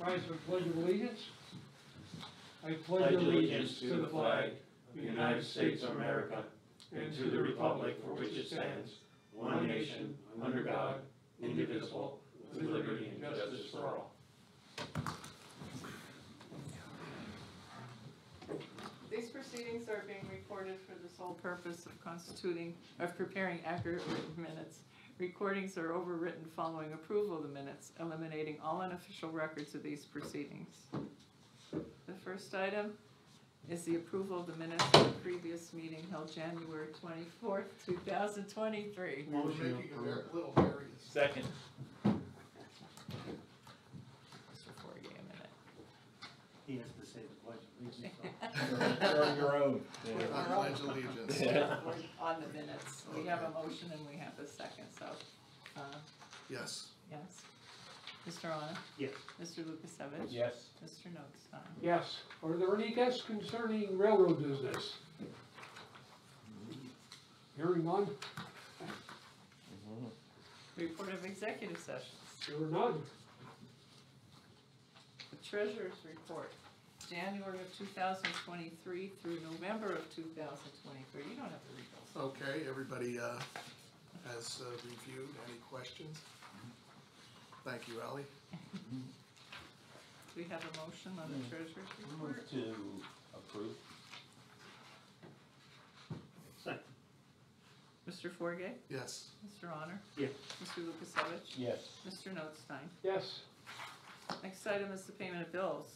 rise for pledge of allegiance. I pledge allegiance to the flag of the United States of America and to the republic for which it stands, one nation, under God, indivisible, with liberty and justice for all. These proceedings are being recorded for the sole purpose of preparing accurate written minutes. Recordings are overwritten following approval of the minutes, eliminating all unofficial records of these proceedings. The first item is the approval of the minutes of the previous meeting held January 24th, 2023. We're making a little variance. Second. Mr. Forgay, a minute. He has to say the pledge of allegiance. You're on your own. I pledge allegiance. We're on the minutes. We have a motion and we have a second, so, Yes. yes. Mr. Honor? Yes. Mr. Lukasevich? Yes. Mr. Notstein? Yes. Are there any guests concerning railroad business? Hearing none? Report of executive sessions. There are none. The treasurer's report, January of 2023 through November of 2023. You don't have to read those. Okay, everybody has reviewed. Any questions? Thank you, Ally. Do we have a motion on the treasurer's report? Move to approve. Second. Mr. Forgay? Yes. Mr. Honor? Yes. Mr. Lukasevich? Yes. Mr. Notstein? Yes. Next item is the payment of bills.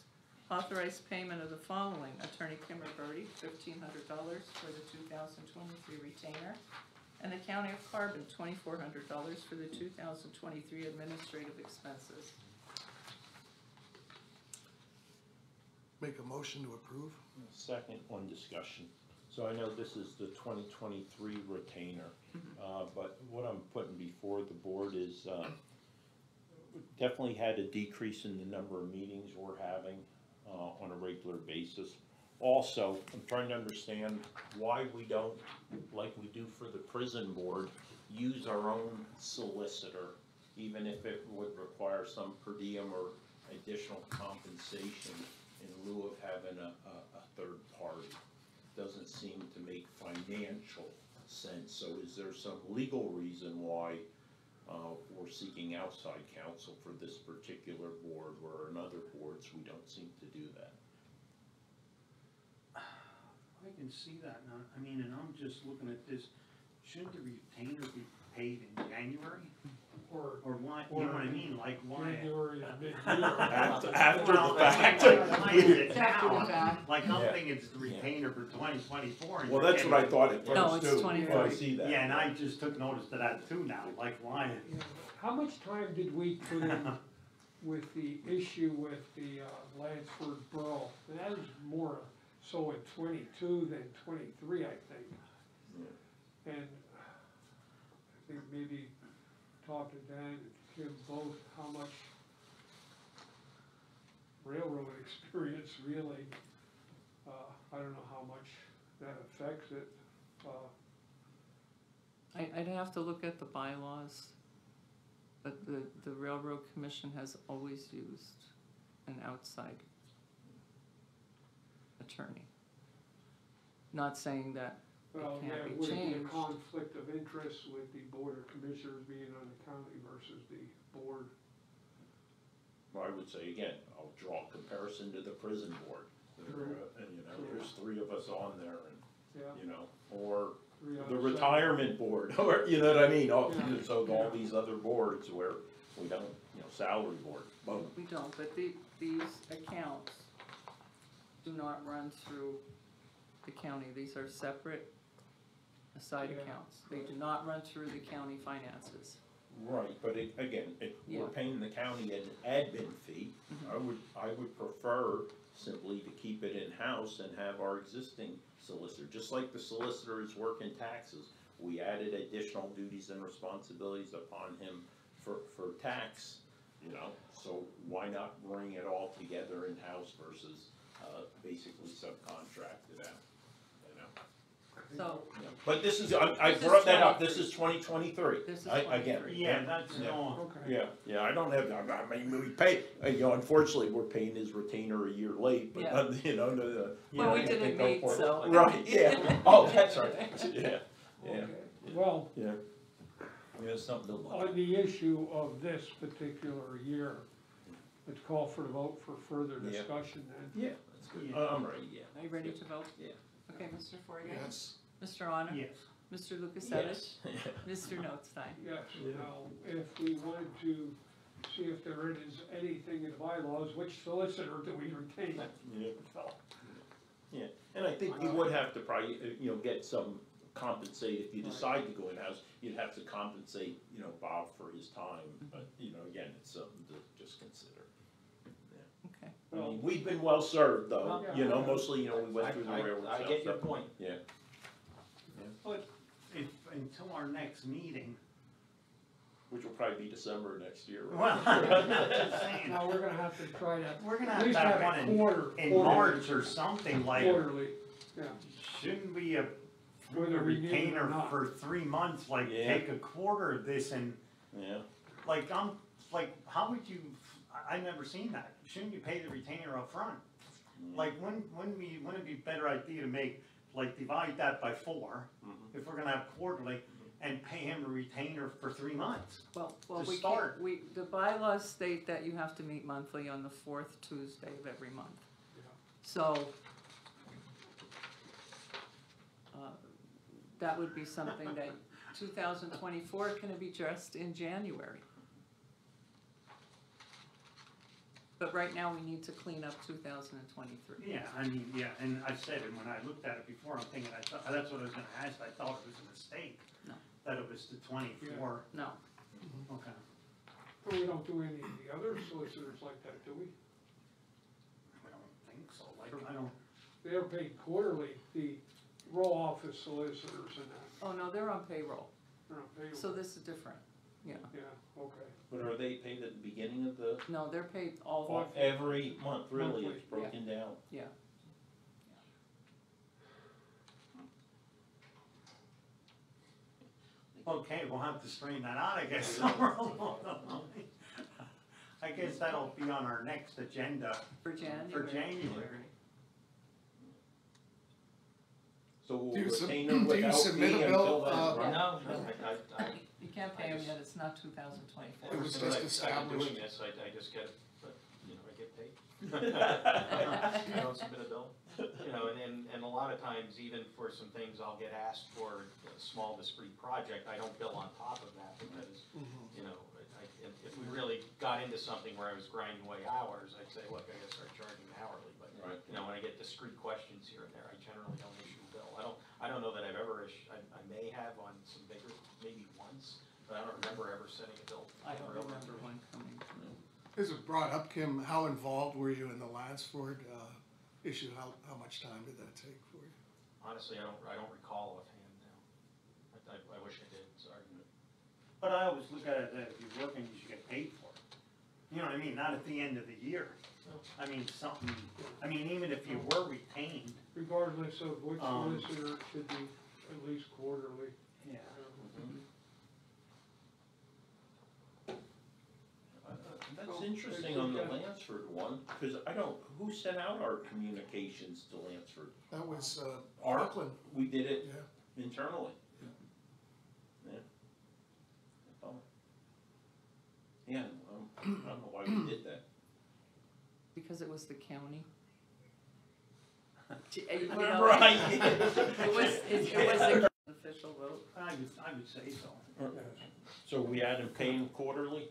Authorized payment of the following: Attorney Kimmer-Birdie, $1,500 for the 2023 retainer, and the County of Carbon, $2,400 for the 2023 administrative expenses. Make a motion to approve. Second on discussion. So I know this is the 2023 retainer, but what I'm putting before the board is definitely had a decrease in the number of meetings we're having on a regular basis. Also, I'm trying to understand why we don't, like we do for the prison board, use our own solicitor, even if it would require some per diem or additional compensation in lieu of having a third party. Doesn't seem to make financial sense. So is there some legal reason why we're seeking outside counsel for this particular board, where in other boards we don't seem to do that? I can see that now. I mean, and I'm just looking at this. Shouldn't the retainer be paid in January? Or why, you know what I mean? Like why? January and mid-year. After Well, the fact. like, why is it After the now? fact. Like I'm Yeah. thinking it's the retainer for 2024. and Well, you're that's what I getting- thought at first No, it's too. 23. I see that. Yeah, and I just took notice of that too now. Like why? How much time did we put in with the issue with the Lansford Borough? And that was more so in 22 than 23, I think. Yeah. And I think maybe talk to Dan and Kim both how much railroad experience really, I don't know how much that affects it. I'd have to look at the bylaws, but the Railroad Commission has always used an outside attorney. Not saying that Well, it yeah, can't be would it be a changed. conflict of interest with the Board of Commissioners being on the county versus the board? Well, I would say again, I'll draw a comparison to the prison board. True. And you know, there's three of us on there and, Yeah. you know, or three the outside. retirement board, or, you know what I mean? All, Yeah. so all these other boards where we don't, you know, salary board, boom. We don't, but these accounts do not run through the county. These are separate side Yeah. accounts. They do not run through the county finances. Right, but it, again, Yeah. we're paying the county an admin fee. I would prefer simply to keep it in-house and have our existing solicitor, just like the solicitors work in taxes. We added additional duties and responsibilities upon him for tax, you know, so why not bring it all together in-house versus basically subcontract it out, you know? So, But this is, I This is brought that up, 23. this is 2023. This is Again, 23. Yeah, that's Yeah. gone. Okay. Yeah, I don't have, I mean, we pay, unfortunately, we're paying his retainer a year late, but, Yeah. no, well, we I didn't think go meet, for it. so. Right, yeah, oh, that's right, yeah, yeah, Okay, well, yeah. Yeah, something to look on at. the issue of this particular year, let's call for the vote for further Yeah. discussion then. Yeah, that's good, Yeah. I'm ready, yeah. Are you ready to vote? Yeah. Okay, Mr. Forget? Yes. Mr. Honor? Yes. Mr. Lukasevich? Yes. Mr. Notstein? Yes, now, if we wanted to see if there is anything in the bylaws, which solicitor do we retain? Yeah. Yeah, and I think you would have to probably, get some compensate, if you decide to go in-house, you'd have to compensate, Bob for his time, but, again, it's something to just consider. Okay. I mean, we've been well served though, Yeah. mostly, we went through the railroad stuff. I get your so- point. Yeah, But if, until our next meeting, which will probably be December next year, right? well, I'm just saying, Now, we're gonna have to try to we're gonna at have least to have have one a quarter. in quarterly- March or something like, Quarterly, yeah. shouldn't we have Whether a we need it or retainer not. for 3 months, like Yeah. take a quarter of this and, Yeah, how would you, I've never seen that. Shouldn't you pay the retainer up front? Like, wouldn't it be a better idea to make, divide that by 4, if we're gonna have quarterly, and pay him a retainer for 3 months? Well, To we start. can't, the bylaws state that you have to meet monthly on the 4th Tuesday of every month. Yeah. So, that would be something that 2024 can be addressed in January. But right now, we need to clean up 2023. Yeah, I mean, yeah, and I said, and when I looked at it before, I'm thinking, that's what I was gonna ask, I thought it was a mistake. No. That it was the 24, No, okay. But we don't do any of the other solicitors like that, do we? I don't think so, I don't, They're paid quarterly, the row office solicitors and that, oh, no, they're on payroll, they're not paid. so this is different, yeah. Yeah, okay. but are they paid at the beginning of the, No, they're paid all, every month, really, Monthly, it's broken down? yeah. okay, we'll have to straighten that out, I guess, somewhere along the line. I guess that'll be on our next agenda For January. for January. So we'll Do you sub- retain do them you without submit a fee bill, until then, right? No, You can't pay them yet, it's not 2024. It was Since just I've been doing established. this, I just get, but, I get paid. I don't submit a bill, and a lot of times, even for some things I'll get asked for a small discrete project, I don't bill on top of that because, if we really got into something where I was grinding away hours, I'd say, look, I gotta start charging hourly, but, Right. when I get discrete questions here and there, I generally don't issue a bill. I don't know that I've ever I may have on some bigger, maybe once, but I don't remember ever sending a bill. I don't remember one coming. Is it brought up, Kim, how involved were you in the Lansford issue? How much time did that take for you? Honestly, I don't recall offhand now. I wish I did, sorry. But I always look at it that if you're working, you should get paid for it. You know what I mean, not at the end of the year. I mean, even if you were retained, Regardless of which Um, solicitor, it should be at least quarterly. yeah. That's interesting on the Lansford one, because who sent out our communications to Lansford? That was Art. Brooklyn, We did it yeah. internally. Yeah. Oh. Yeah, I don't know why we did that. Because it was the county. Right. It was the official vote. I would say so. So we had him paying quarterly?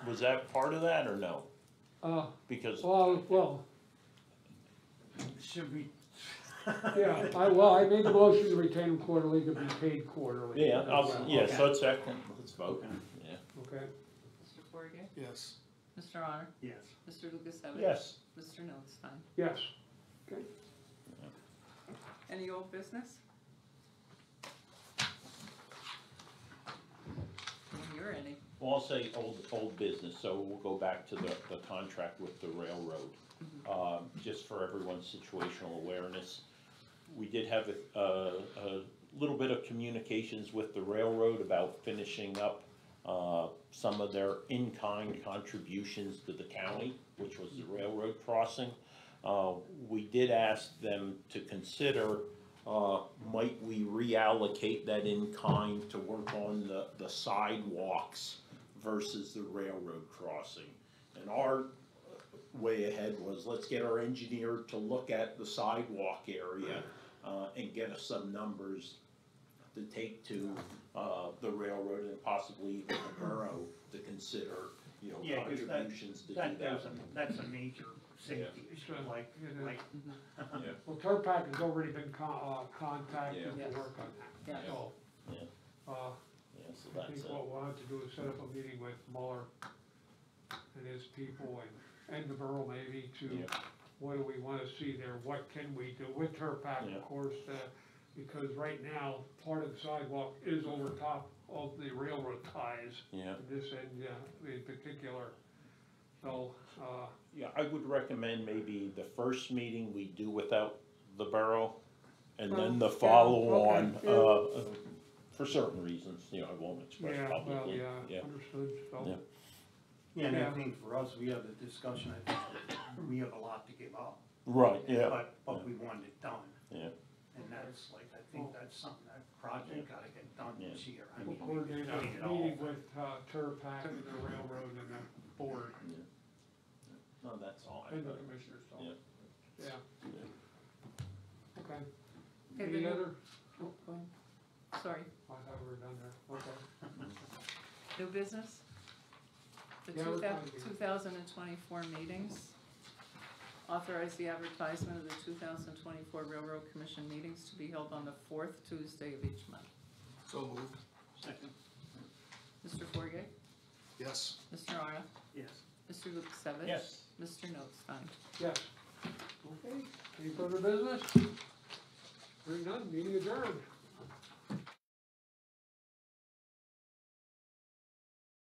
Was that part of that or no? Because, Well, Should we, yeah, I made the motion to retain them quarterly, to be paid quarterly. yeah, as well. yeah, so let's vote, Okay. yeah. Okay, Mr. Forget? Yes. Mr. Honor? yes. Mr. Lukasevich? Yes. Mr. Notstein? yes, okay. Any old business? You're any. Well, I'll say old business, so we'll go back to the contract with the railroad. Just for everyone's situational awareness, we did have a little bit of communications with the railroad about finishing up some of their in-kind contributions to the county, which was the railroad crossing. We did ask them to consider, might we reallocate that in-kind to work on the sidewalks versus the railroad crossing. And our way ahead was, let's get our engineer to look at the sidewalk area and get us some numbers to take to the railroad and possibly even the borough to consider, you know, Yeah, 'cause contributions to do That, that. that's a major safety issue, like, Yeah. like, Well, Turpac has already been contacted Yeah. to work on that. Yeah. So, Yeah. I Yeah, so that's think it. what we'll have to do is set up a meeting with Muller and his people and the borough maybe to, Yeah. what do we wanna see there, what can we do with Turpac, Yeah. of course, because right now, part of the sidewalk is over top of the railroad ties, Yeah. this end, in particular. So, Yeah, I would recommend maybe the first meeting we do without the borough, and then the Yeah, follow on, okay, for certain reasons, you know, I won't express yeah, well, publicly. yeah, understood, so. Yeah. yeah, and Yeah. I think for us, we have the discussion, I think, we have a lot to give up. Right, yeah, But we want it done, yeah, and that's like, I think that's something, that project gotta get done this year. I We'll mean, coordinate putting it a all- meeting with, Turpac and the railroad and the board no, that's all. and the commissioners, so. Yeah. Yeah. Okay. Okay, Any the- other, Oh, go ahead. Sorry, I thought we were done there, okay. new business? The Yeah, we're trying to get- 2024 meetings. Authorize the advertisement of the 2024 Railroad Commission meetings to be held on the 4th Tuesday of each month. So moved. Second, Mr. Forget, Yes. Mr. Arnold, yes. Mr. Lukasevich. Yes. Mr. Notstein. Yes. Okay, any further business? Hearing none, meeting adjourned.